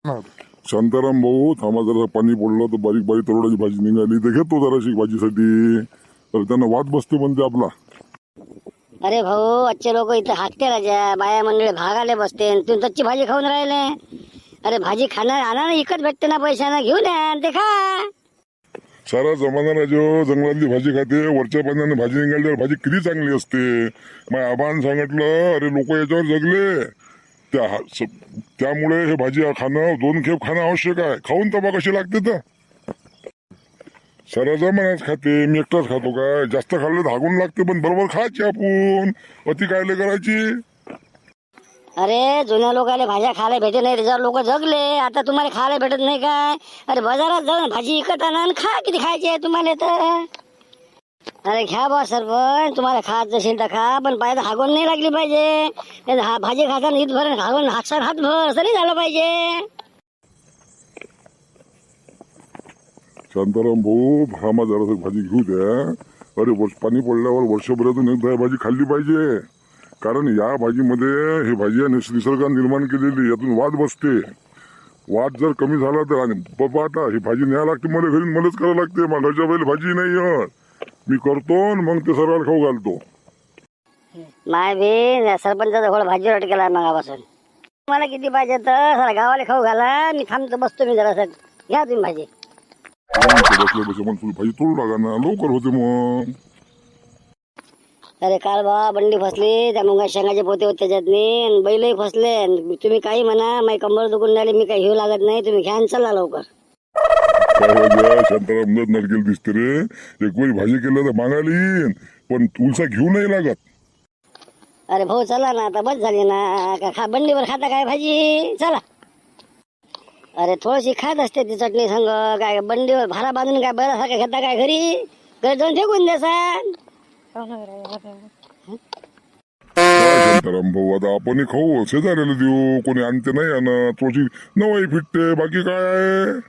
शांताराम भाऊ थांबा, जरा पाणी पडलं तर बारीक बारीक तरोडाची भाजी निघाली तर घेतो जराशी भाजीसाठी. तर त्यांना वाद बसते म्हणते आपला. अरे भाऊ, आजचे लोक इथं हाकते राजा, बाया मंडळी भागाले बसते, तुम्ही तच्ची भाजी खाऊन राहिले. अरे भाजी खाणार आणा ना, इकत भेटते ना पैशानं, घेऊन या आणि ते खा. सारा जमाना राजो जंगलातली भाजी खाते, वरच्या पाण्याने भाजी निघाल्यावर भाजी किती चांगली असते. मग आबान सांगितलं, अरे लोक याच्यावर जगले त्यामुळे हे भाजी खाणं 2 खेप खाणं आवश्यक आहे. खाऊन तबा कशी लागते तर सारा जमानाच खाते, मी एकटाच खातो काय? जास्त खाल्लं तर हागून लागते, पण बरोबर खायची आपण, अति कायले करायची. अरे जुन्या लोकांना भाज्या खायला भेटत नाही, त्याच्यावर लोक जगले. आता तुम्हाला खायला भेटत नाही काय? अरे बाजारात जाऊन भाजी विकत आणा आणि खा, किती खायची आहे तुम्हाला तर. अरे घ्या बा सरपंच, तुम्हाला खात असेल तर खा, पण पाहिजे हागून नाही लागली पाहिजे. भाजी खाताना हितभर हागून हातसार हातभर असं नाही झालं पाहिजे. शांताराम भाऊ भामा जरा भाजी घेऊ द्या. अरे पाणी पडल्यावर वर्षभरातून एकदा भाजी खाल्ली पाहिजे, कारण या भाजीमध्ये हे भाजी निसर्गाने निर्माण केलेली, यातून वाद बसते. वाद जर कमी झाला तर, आणि बाबा आता ही भाजी न्याय लागते, मला घरी मलाच करावं लागते. मग घरच्या बैल भाजी नाही मी करतो, मग ते सर्वांना खाऊ घालतो. माय बी सरपंचाचा घोळ भाजी रट केला मगापासून. मला किती पाहिजे तर सारा गावाला खाऊ घाला, मी थांबतो बसतो मी जरा. घ्या तुम्ही भाजी. बसले बसले मग तुला भाजी तोडू लागा ना, लवकर होते मग. अरे काल बाबा बंडी फसली, त्या मुंगा शेंगाचे पोते होते त्याच्यातनी, बैलही फसले. तुम्ही काही म्हणा, माझी कंबर दुखून राहिली, मी काही घेऊ लागत नाही, तुम्ही घ्या चला लवकर. शांताराम नरकेल दिसते रे. एक वेळी भाजी केलं तर मागायला येईन, पण तुलसा घेऊ नाही लागत. अरे भाऊ चला ना, आता बस झाली ना. खा बंडीवर खाता काय भाजी, चला. अरे थोडीशी खात असते ती चटणी संग, काय बंडीवर भारा बांधून काय बरं सारखं घेता काय? घरी जाऊन फेकून द्यासान. शांताराम भाऊ आता आपण खाऊ, शेजाऱ्याला देऊ, कोणी आणते नाही आणा, थोडीशी नवाई फिटते, बाकी काय आहे.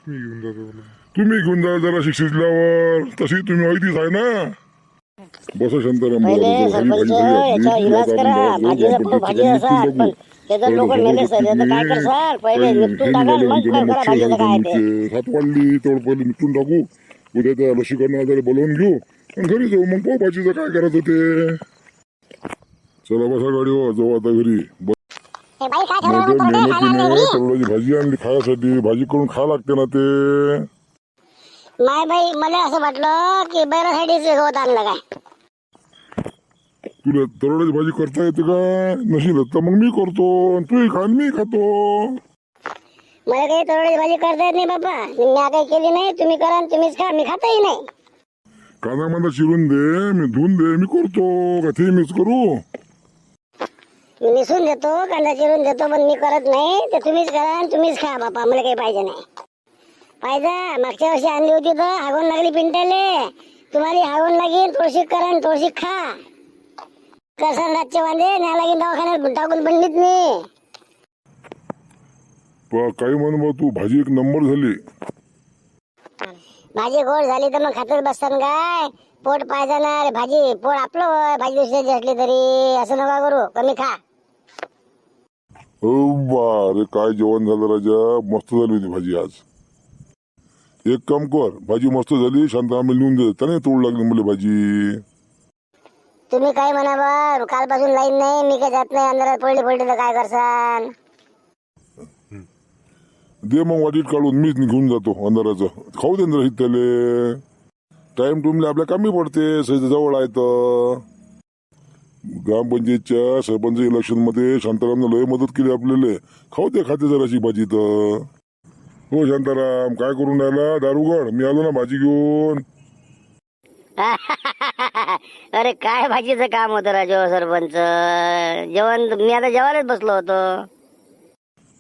तुम्ही घेऊन जा जरा शिक्षितल्यावर, तशी तुम्ही माहितीच आहे ना. बस शांताराम पहिले सरपंच याचा इलाज करा. भाजीचा भाजी असा, पण त्याचं लोक मेले सर, काय करसाल? पहिले निपटून टाका, मग करा भाजीचं काय ते. हात वाढली तेवढं पहिले निपटून टाकू. उद्या त्या लसीकरण आजारी बोलवून घेऊ आणि घरी जाऊ, मग पाहू भाजीचं काय करायचं ते. चला बसा गाडीवर जाऊ आता घरी. तोरड्याची भाजी आणली खायसाठी, भाजी करून खा लागते ना ते. नाही बाई, मला असं वाटलं की बैलासाठीच होत आणलं काय. तुला तरोड्याची भाजी करता येते का? नशील तर मग मी करतो, तूही खा मी खातो. मला काही तरोड्याची भाजी करता येत नाही बाबा, मी काही केली नाही. तुम्ही करा, तुम्हीच खा, मी खाताही नाही. कांदा मांदा चिरून दे, मी धुवून दे, मी करतो. का ते मीच करू? मी निसून देतो, कांदा चिरून देतो, पण मी करत नाही. ते तुम्हीच करा, तुम्हीच खा बाबा, मला काही पाहिजे नाही. पाहिजे मागच्या वर्षी आणली होती तर हागून लागली पिंटाले, तुम्हाला हागून लागेल. थोडीशी करा, थोडीशी खा. करसान रातचे वांदे न्या लागेल दवाखान्यात टाकून बनलीत मी. काही म्हण तू, भाजी एक नंबर झाली. भाजी गोड झाली तर मग खातच बसतान काय? पोट पाहिजे ना रे, भाजी पोट आपलं होय, भाजी दुसऱ्याची असली तरी. असं नका करू, कमी खा. अरे काय जेवण झालं राजा, मस्त झाली होती भाजी आज. एक काम कर, भाजी मस्त झाली, शांत आम्ही लिहून दे, त्याने तोड लागली मला भाजी. तुम्ही काय म्हणा बा, कालपासून लाईन नाही, मी काय जात नाही. अंधारात पडली तर काय करसान? दे मग वाटीत काढून, मीच घेऊन जातो अंधाराचं. खाऊ दे ना त्याले, टाइम टूमले आपल्या कमी पडते. जवळ आहे तर ग्रामपंचायतच्या सरपंच इलेक्शन मध्ये शांतारामने लय मदत केली आपल्याला. खाऊ दे, खाते जराशी भाजी तर. हो शांताराम, काय करून राहिला? दारुगड, मी आलो ना भाजी घेऊन. अरे काय भाजीचं काम होतं राजा सरपंच, जेवण मी आता जेवायलाच बसलो होतो.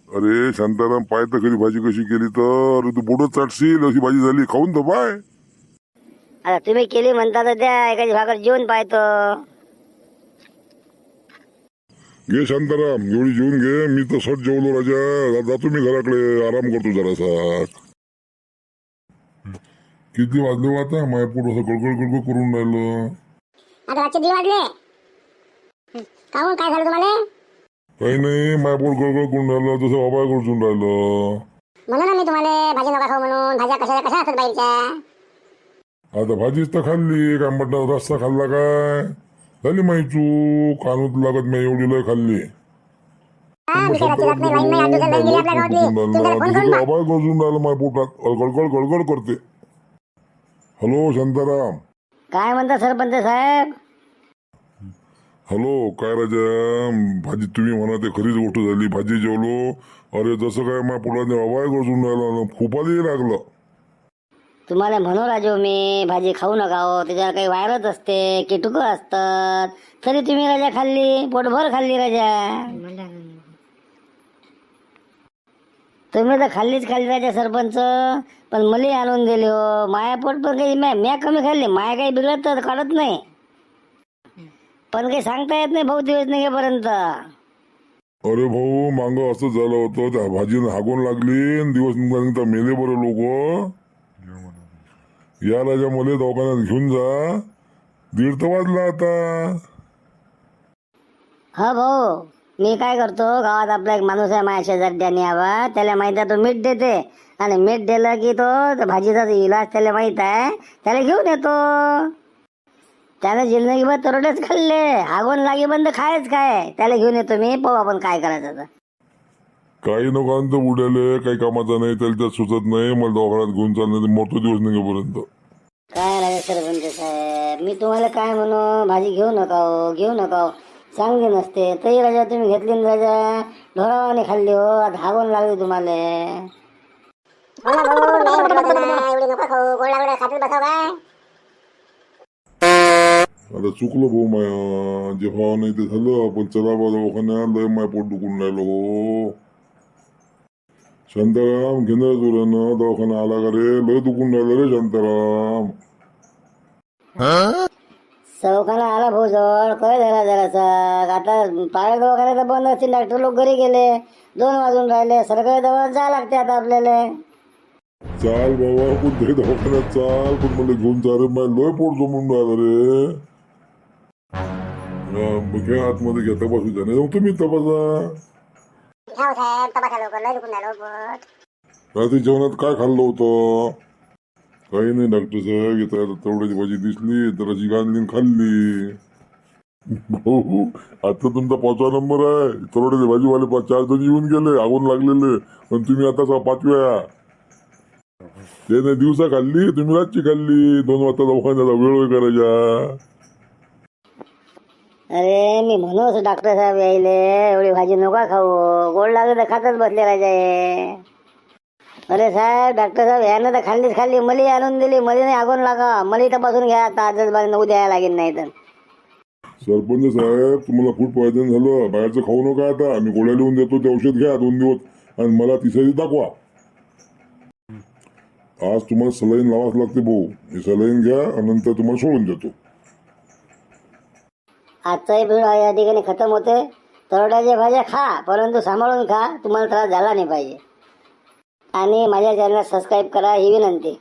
अरे शांताराम, पाय तर कधी भाजी कशी केली तर. अरे तू बोटच चाटशील, अशी भाजी झाली, खाऊन तर पाय. आता तुम्ही केली म्हणता तर त्या एखादी भाकर जेवण पाहतो. घे शांताराम, एवढी जेवून घे. मी तर सट जेवलो राजा, जातो मी घराकडे, आराम करतो जरासा. किती वाजले आता? माझ्या पोट असं गडगड गडगड करून राहिलं. आता रातचे 2 वाजले. काय झालं तुम्हाला? काही नाही, माय पोट गळगळ करून राहिलं, तसं बाबा करून राहिलं. म्हणून ना मी तुम्हाला भाजी नका खाऊ म्हणून. भाज्या कशा असतात बाईच्या. आता भाजीच तर खाल्ली, काय म्हटलं रस्सा खाल्ला काय, झाली माही चूक. कानूत लागत मी एवढी लय खाल्ली. हा, मी काय रात्री जात नाही. लाईन नाही ऑटोच्या लाईन गेली आपल्या गावातली. तुम्ही त्याला फोन करून पहा. आवाज गरजून राहिलं माझ्या पोटात, गडगड गडगड करते. हॅलो शांताराम. काय म्हणता सरपंच साहेब? हॅलो, काय राजा, भाजी तुम्ही म्हणा ते खरीच गोष्ट झाली. भाजी जेवलो, अरे जसं काय माझ्या पोटाने आवाज गरजून राहिला, खूपच लागलं. तुम्हाला म्हणू राजू मी भाजी खाऊ नका हो, त्याच्यावर काही व्हायरस असते, किटुकं असतात. तरी तुम्ही राजा खाल्ली, पोटभर खाल्ली राजा. तुम्ही तर खाल्लीच खाल्ली राजा सरपंच, पण मला आणून दिली हो. माया पोट पण काही म्या कमी खाल्ली, माया काही बिघडत तर काढत नाही, पण काही सांगता येत नाही भाऊ दिवस निघेपर्यंत. अरे भाऊ, मांग असं झालं होतं, त्या भाजीनं हागून लागली आणि दिवस निघता मेले बरं लोक. या राजा मला दवाखान्यात घेऊन जा, 1:30 तर वाजला आता. हा भाऊ, मी काय करतो, गावात आपला एक माणूस आहे माझ्या शेजारी त्याने यावा, त्याला माहित आहे तो मीठ देते, आणि मीठ दिलं की तो भाजीचा इलाज त्याला माहित आहे, त्याला घेऊन येतो. त्याने जिंदगीभर तरोडेच खाल्ले, हागून लागे बंद खायच काय, त्याला घेऊन येतो मी, पाहू आपण काय करायचं तर. काही लोकांचं बुडाले काही कामाचं नाही, त्याला त्यात सुचत नाही, मला दवाखान्यात घेऊन चालणार मोठं दिवस निघेपर्यंत. काय राजा सरपंच साहेब, मी तुम्हाला काय म्हणू, भाजी घेऊ नका हो, घेऊ नका हो, चांगली नसते. तरी राजा तुम्ही घेतली ना राजा, ढोरावाने खाल्ली हो, आता हागून लागली तुम्हाला. हो ना भाऊ, नाही म्हटलं होतं ना, एवढी नका खाऊ. गोड लागलं खातच बसाव काय. आता चुकलं भाऊ माया, जे व्हावं नाही ते झालं, पण चला बा दवाखान्यात, लय माय पोट दुखून राहिलं हो. शांताराम, घेणार जोरानं दवाखाना आला का रे, लय दुखून राहिलं रे शांताराम. चौखाना आला भाऊ जवळ, काय झाला जरासा. आता प्रायव्हेट दवाखान्यात बंद असतील, डॉक्टर लोक घरी गेले, 2 वाजून राहिले, सरकारी दवाखान्यात जा लागते आता आपल्याला. चाल बाबा, कोणत्याही दवाखान्यात चाल, पण मला घेऊन जा रे, माझं लय पोट जमून राहिलं रे. घ्या आतमध्ये घ्या, तपासू द्या, नाही तुम्ही तपासा. घ्या हो साहेब, तपासा लवकर, लय दुखून राहिलं पोट. रात्री जेवणात काय खाल्लं होतं? काही नाही डॉक्टर साहेब, येता तेवढ्याची भाजी दिसली तर अशी गांधली खाल्ली. भाऊ, आता तुमचा 5वा नंबर आहे. तरोड्याचे भाजीवाले 4 जण येऊन गेले, आगून लागलेले, पण तुम्ही आता 5व्या. त्याने दिवसा खाल्ली, तुम्ही रातची खाल्ली, 2 वाजता दवाखान्याचा वेळ करायचा. अरे मी म्हणू असं डॉक्टर साहेब यायले, एवढी भाजी नका खाऊ, गोड लागलं तर खातच बसले राजा. अरे साहेब, डॉक्टर साहेब यानं तर खाल्ली, मली आणून दिली, मली नाही आगून लागा, मली तपासून घ्या आता, आजच बाजून उद्या यायला लागेल नाही तर. सरपंच साहेब, तुम्हाला फूड पॉयझन झालं, बाहेरचं खाऊ नका आता. आम्ही गोळ्या लिहून देतो, ते औषध घ्या 2 दिवस, आणि मला 3ऱ्या दिवशी दाखवा. आज तुम्हाला सलाईन लावाच लागते भाऊ, हे सलाईन घ्या आणि नंतर तुम्हाला सोडून देतो. आजचाही व्हिडिओ या ठिकाणी खतम होते. तरोड्याच्या भाज्या खा, परंतु सांभाळून खा, तुम्हाला त्रास झाला नाही पाहिजे. आणि माझ्या चॅनलला सबस्क्राईब करा ही विनंती.